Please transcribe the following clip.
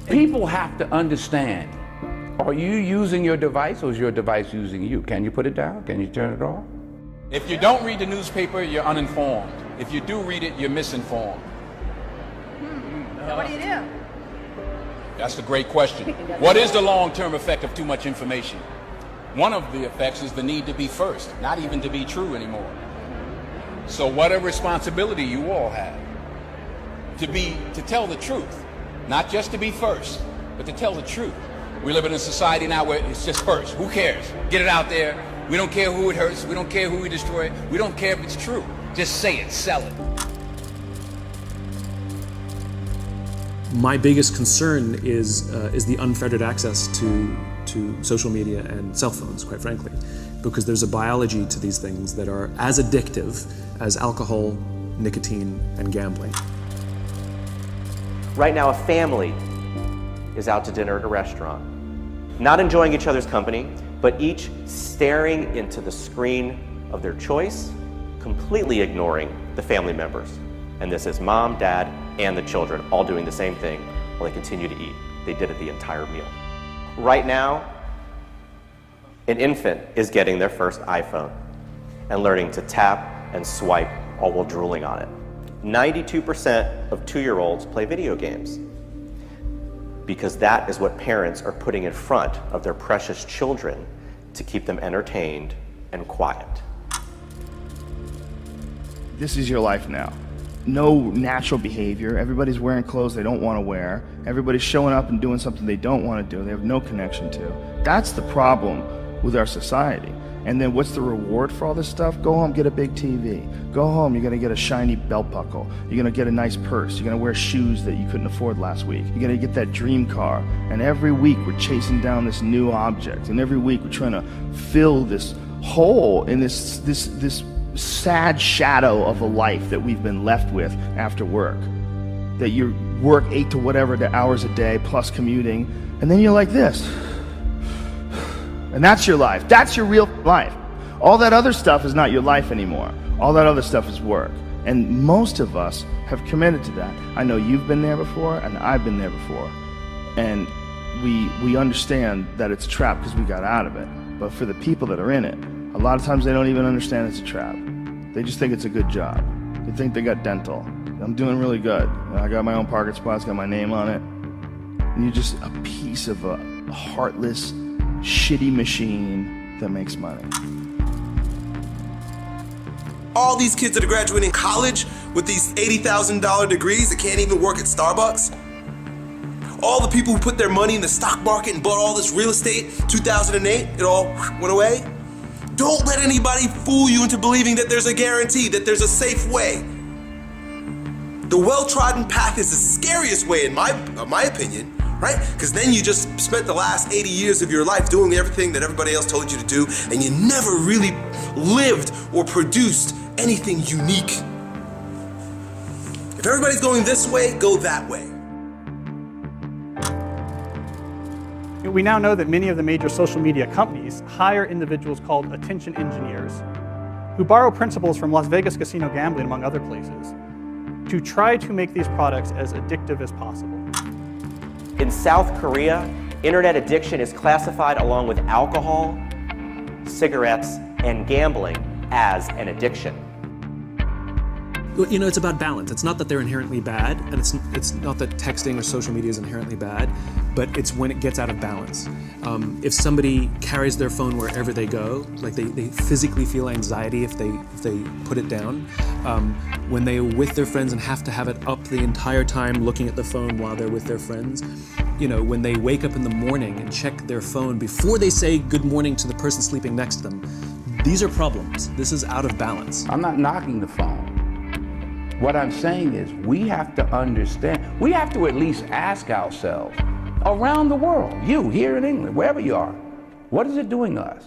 People have to understand, are you using your device or is your device using you? Can you put it down? Can you turn it off? If you don't read the newspaper, you're uninformed. If you do read it, you're misinformed. So what do you do? That's the great question. What is the long-term effect of too much information? One of the effects is the need to be first, not even to be true anymore. So what a responsibility you all have to tell the truth, not just to be first, but to tell the truth. We live in a society now where it's just first. Who cares? Get it out there. We don't care who it hurts. We don't care who we destroy. We don't care if it's true. Just say it, sell it. My biggest concern is the unfettered access to social media and cell phones, quite frankly, because there's a biology to these things that are as addictive as alcohol, nicotine, and gambling. Right now, a family is out to dinner at a restaurant, not enjoying each other's company, but each staring into the screen of their choice, completely ignoring the family members. And this is mom, dad, and the children all doing the same thing while they continue to eat. They did it the entire meal. Right now, an infant is getting their first iPhone and learning to tap and swipe all while drooling on it. 92% of 2-year-olds play video games because that is what parents are putting in front of their precious children to keep them entertained and quiet. This is your life now. No natural behavior. Everybody's wearing clothes they don't want to wear. Everybody's showing up and doing something they don't want to do, they have no connection to. That's the problem with our society. And then what's the reward for all this stuff? Go home, get a big TV. Go home, you're gonna get a shiny belt buckle. You're gonna get a nice purse. You're gonna wear shoes that you couldn't afford last week. You're gonna get that dream car. And every week we're chasing down this new object. And every week we're trying to fill this hole in this sad shadow of a life that we've been left with after work. That you work 8 to whatever hours a day plus commuting, and then you're like this. And that's your life. That's your real life. All that other stuff is not your life anymore. All that other stuff is work. And most of us have committed to that. I know you've been there before, and I've been there before. And we understand that it's a trap because we got out of it. But for the people that are in it, a lot of times they don't even understand it's a trap. They just think it's a good job. They think they got dental. I'm doing really good. I got my own parking spots, got my name on it. And you're just a piece of a heartless, shitty machine that makes money. All these kids that are graduating college with these $80,000 degrees that can't even work at Starbucks. All the people who put their money in the stock market and bought all this real estate, 2008, it all went away. Don't let anybody fool you into believing that there's a guarantee, that there's a safe way. The well-trodden path is the scariest way in my opinion, right? Because then you just spent the last 80 years of your life doing everything that everybody else told you to do, and you never really lived or produced anything unique. If everybody's going this way, go that way. We now know that many of the major social media companies hire individuals called attention engineers who borrow principles from Las Vegas casino gambling, among other places, to try to make these products as addictive as possible. In South Korea, internet addiction is classified along with alcohol, cigarettes, and gambling as an addiction. You know, it's about balance. It's not that they're inherently bad, and it's not that texting or social media is inherently bad, but it's when it gets out of balance. If somebody carries their phone wherever they go, like they physically feel anxiety if they put it down. When they're with their friends and have to have it up the entire time looking at the phone while they're with their friends. You know, when they wake up in the morning and check their phone before they say good morning to the person sleeping next to them. These are problems. This is out of balance. I'm not knocking the phone. What I'm saying is we have to understand, we have to at least ask ourselves, around the world, you here in England, wherever you are, what is it doing to us?